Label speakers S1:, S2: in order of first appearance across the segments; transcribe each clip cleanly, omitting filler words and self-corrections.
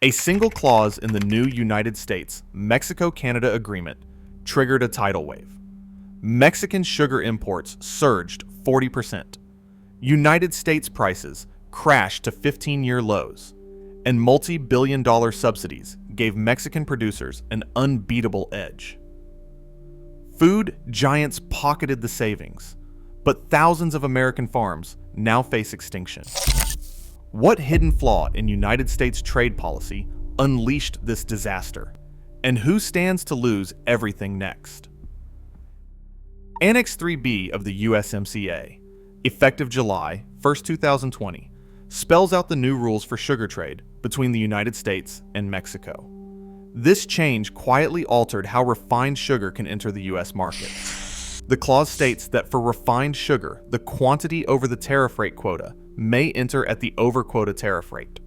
S1: A single clause in the new United States-Mexico-Canada agreement triggered a tidal wave. Mexican sugar imports surged 40%. United States prices crashed to 15-year lows, and multi-billion-dollar subsidies gave Mexican producers an unbeatable edge. Food giants pocketed the savings, but thousands of American farms now face extinction. What hidden flaw in United States trade policy unleashed this disaster, and who stands to lose everything next? Annex 3B of the USMCA, effective July 1, 2020, spells out the new rules for sugar trade between the United States and Mexico. This change quietly altered how refined sugar can enter the U.S. market. The clause states that for refined sugar, the quantity over the tariff rate quota may enter at the over-quota tariff rate.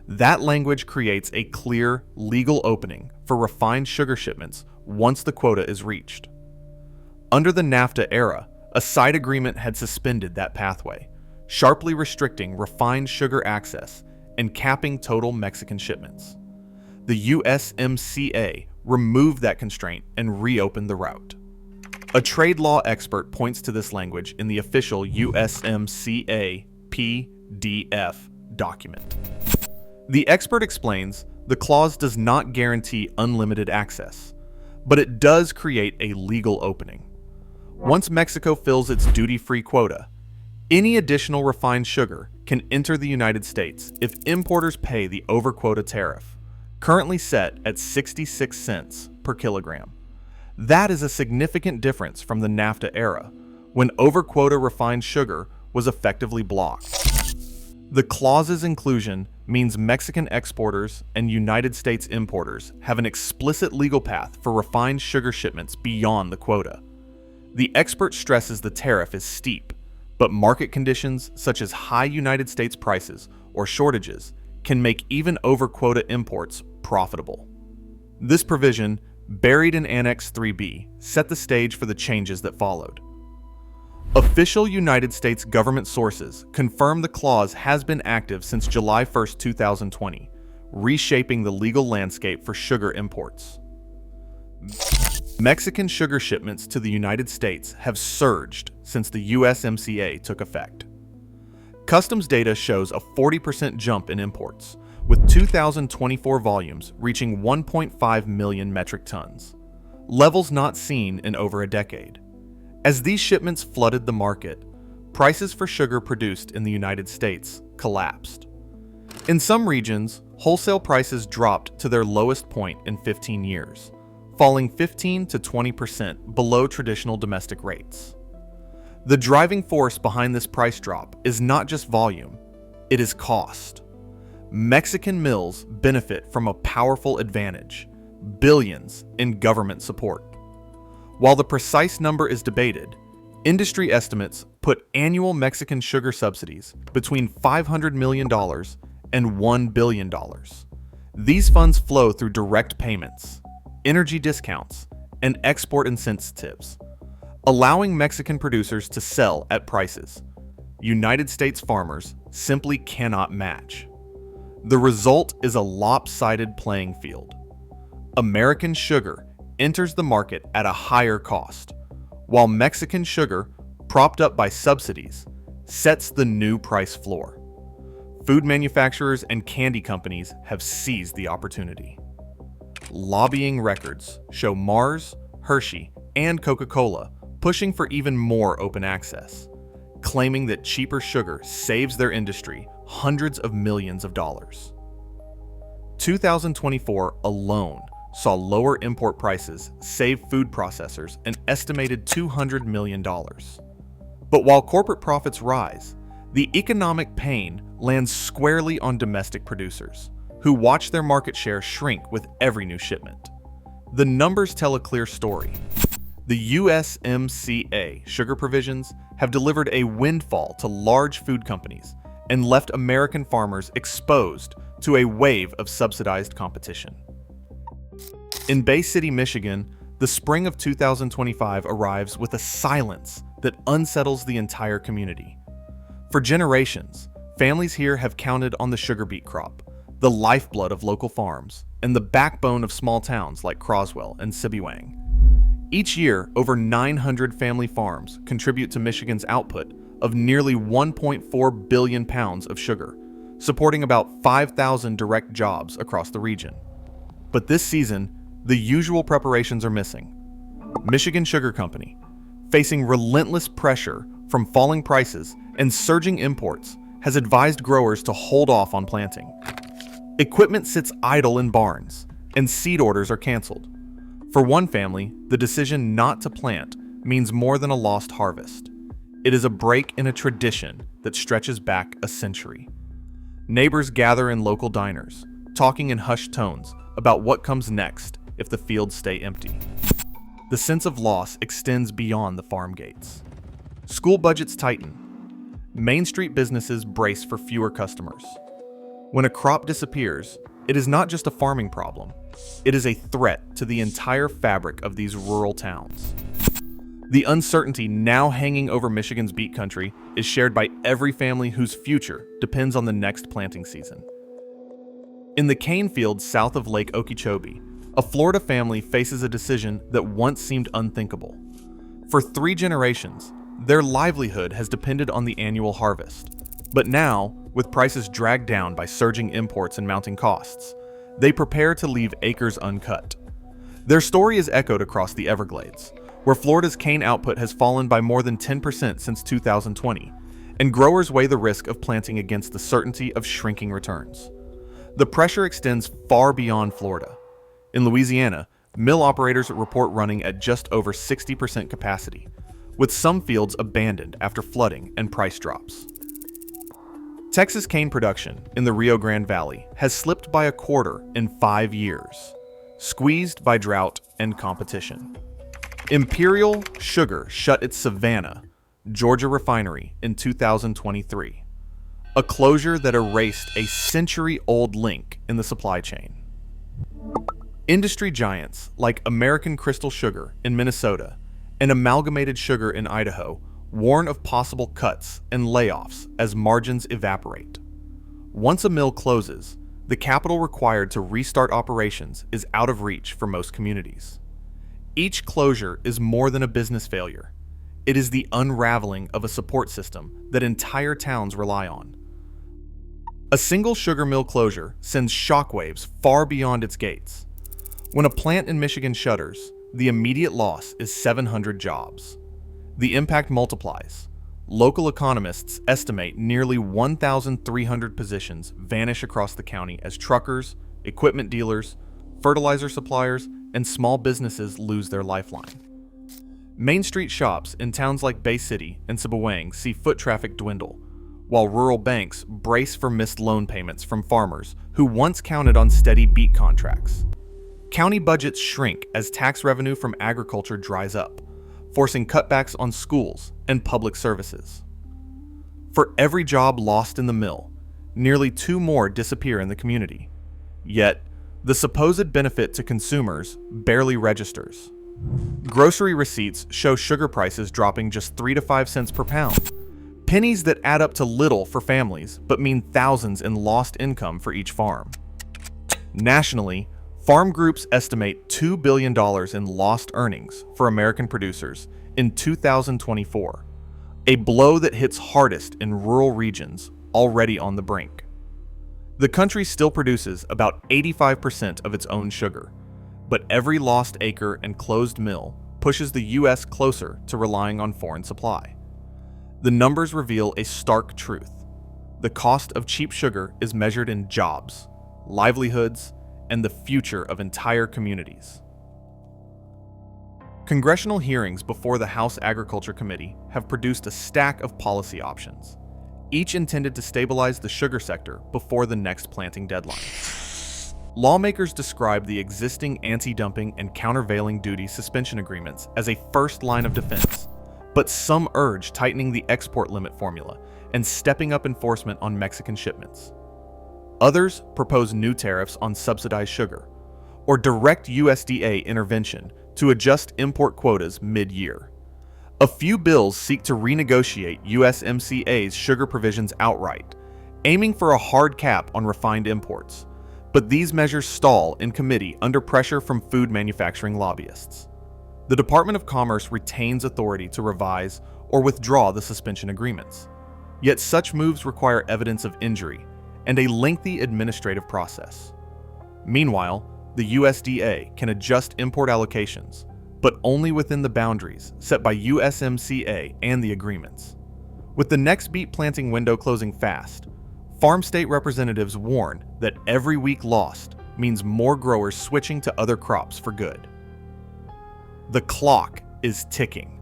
S1: That language creates a clear, legal opening for refined sugar shipments once the quota is reached. Under the NAFTA era, a side agreement had suspended that pathway, sharply restricting refined sugar access and capping total Mexican shipments. The USMCA removed that constraint and reopened the route. A trade law expert points to this language in the official USMCA PDF document. The expert explains the clause does not guarantee unlimited access, but it does create a legal opening. Once Mexico fills its duty-free quota, any additional refined sugar can enter the United States if importers pay the over-quota tariff, currently set at 66 cents per kilogram. That is a significant difference from the NAFTA era, when over-quota refined sugar was effectively blocked. The clause's inclusion means Mexican exporters and United States importers have an explicit legal path for refined sugar shipments beyond the quota. The expert stresses the tariff is steep, but market conditions such as high United States prices or shortages can make even over-quota imports profitable. This provision, buried in Annex 3B, set the stage for the changes that followed. Official United States government sources confirm the clause has been active since July 1, 2020, reshaping the legal landscape for sugar imports. Mexican sugar shipments to the United States have surged since the USMCA took effect. Customs data shows a 40% jump in imports, with 2024 volumes reaching 1.5 million metric tons, levels not seen in over a decade. As these shipments flooded the market, prices for sugar produced in the United States collapsed. In some regions, wholesale prices dropped to their lowest point in 15 years, falling 15 to 20% below traditional domestic rates. The driving force behind this price drop is not just volume, it is cost. Mexican mills benefit from a powerful advantage: billions in government support. While the precise number is debated, industry estimates put annual Mexican sugar subsidies between $500 million and $1 billion. These funds flow through direct payments, energy discounts, and export incentives, allowing Mexican producers to sell at prices United States farmers simply cannot match. The result is a lopsided playing field. American sugar enters the market at a higher cost, while Mexican sugar, propped up by subsidies, sets the new price floor. Food manufacturers and candy companies have seized the opportunity. Lobbying records show Mars, Hershey, and Coca-Cola pushing for even more open access, claiming that cheaper sugar saves their industry hundreds of millions of dollars. 2024 alone saw lower import prices save food processors an estimated $200 million. But while corporate profits rise, the economic pain lands squarely on domestic producers, who watch their market share shrink with every new shipment. The numbers tell a clear story. The USMCA sugar provisions have delivered a windfall to large food companies and left American farmers exposed to a wave of subsidized competition. In Bay City, Michigan, the spring of 2025 arrives with a silence that unsettles the entire community. For generations, families here have counted on the sugar beet crop, the lifeblood of local farms, and the backbone of small towns like Croswell and Sibiwang. Each year, over 900 family farms contribute to Michigan's output of nearly 1.4 billion pounds of sugar, supporting about 5,000 direct jobs across the region. But this season, the usual preparations are missing. Michigan Sugar Company, facing relentless pressure from falling prices and surging imports, has advised growers to hold off on planting. Equipment sits idle in barns, and seed orders are canceled. For one family, the decision not to plant means more than a lost harvest. It is a break in a tradition that stretches back a century. Neighbors gather in local diners, talking in hushed tones about what comes next if the fields stay empty. The sense of loss extends beyond the farm gates. School budgets tighten. Main Street businesses brace for fewer customers. When a crop disappears, it is not just a farming problem. It is a threat to the entire fabric of these rural towns. The uncertainty now hanging over Michigan's beet country is shared by every family whose future depends on the next planting season. In the cane fields south of Lake Okeechobee, a Florida family faces a decision that once seemed unthinkable. For 3 generations, their livelihood has depended on the annual harvest. But now, with prices dragged down by surging imports and mounting costs, they prepare to leave acres uncut. Their story is echoed across the Everglades, where Florida's cane output has fallen by more than 10% since 2020, and growers weigh the risk of planting against the certainty of shrinking returns. The pressure extends far beyond Florida. In Louisiana, mill operators report running at just over 60% capacity, with some fields abandoned after flooding and price drops. Texas cane production in the Rio Grande Valley has slipped by a quarter in 5 years, squeezed by drought and competition. Imperial Sugar shut its Savannah, Georgia refinery in 2023, a closure that erased a century-old link in the supply chain. Industry giants like American Crystal Sugar in Minnesota and Amalgamated Sugar in Idaho warn of possible cuts and layoffs as margins evaporate. Once a mill closes, the capital required to restart operations is out of reach for most communities. Each closure is more than a business failure. It is the unraveling of a support system that entire towns rely on. A single sugar mill closure sends shockwaves far beyond its gates. When a plant in Michigan shutters, the immediate loss is 700 jobs. The impact multiplies. Local economists estimate nearly 1,300 positions vanish across the county as truckers, equipment dealers, fertilizer suppliers, and small businesses lose their lifeline. Main Street shops in towns like Bay City and Sibiwang see foot traffic dwindle, while rural banks brace for missed loan payments from farmers who once counted on steady beet contracts. County budgets shrink as tax revenue from agriculture dries up, forcing cutbacks on schools and public services. For every job lost in the mill, nearly 2 more disappear in the community. Yet, the supposed benefit to consumers barely registers. Grocery receipts show sugar prices dropping just 3 to 5 cents per pound, pennies that add up to little for families but mean thousands in lost income for each farm. Nationally, farm groups estimate $2 billion in lost earnings for American producers in 2024, a blow that hits hardest in rural regions already on the brink. The country still produces about 85% of its own sugar, but every lost acre and closed mill pushes the U.S. closer to relying on foreign supply. The numbers reveal a stark truth. The cost of cheap sugar is measured in jobs, livelihoods, and the future of entire communities. Congressional hearings before the House Agriculture Committee have produced a stack of policy options, each intended to stabilize the sugar sector before the next planting deadline. Lawmakers describe the existing anti-dumping and countervailing duty suspension agreements as a first line of defense, but some urge tightening the export limit formula and stepping up enforcement on Mexican shipments. Others propose new tariffs on subsidized sugar, or direct USDA intervention to adjust import quotas mid-year. A few bills seek to renegotiate USMCA's sugar provisions outright, aiming for a hard cap on refined imports, But these measures stall in committee under pressure from food manufacturing lobbyists. The Department of Commerce retains authority to revise or withdraw the suspension agreements. Yet such moves require evidence of injury and a lengthy administrative process. Meanwhile, the USDA can adjust import allocations, but only within the boundaries set by USMCA and the agreements. With the next beet planting window closing fast, farm state representatives warn that every week lost means more growers switching to other crops for good. The clock is ticking.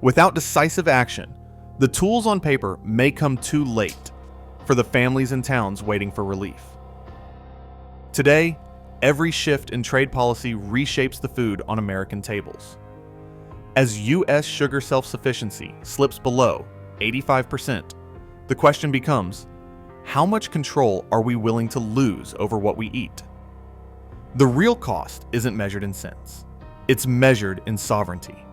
S1: Without decisive action, the tools on paper may come too late for the families and towns waiting for relief. Today, every shift in trade policy reshapes the food on American tables. As U.S. sugar self-sufficiency slips below 85%, the question becomes, how much control are we willing to lose over what we eat? The real cost isn't measured in cents. It's measured in sovereignty.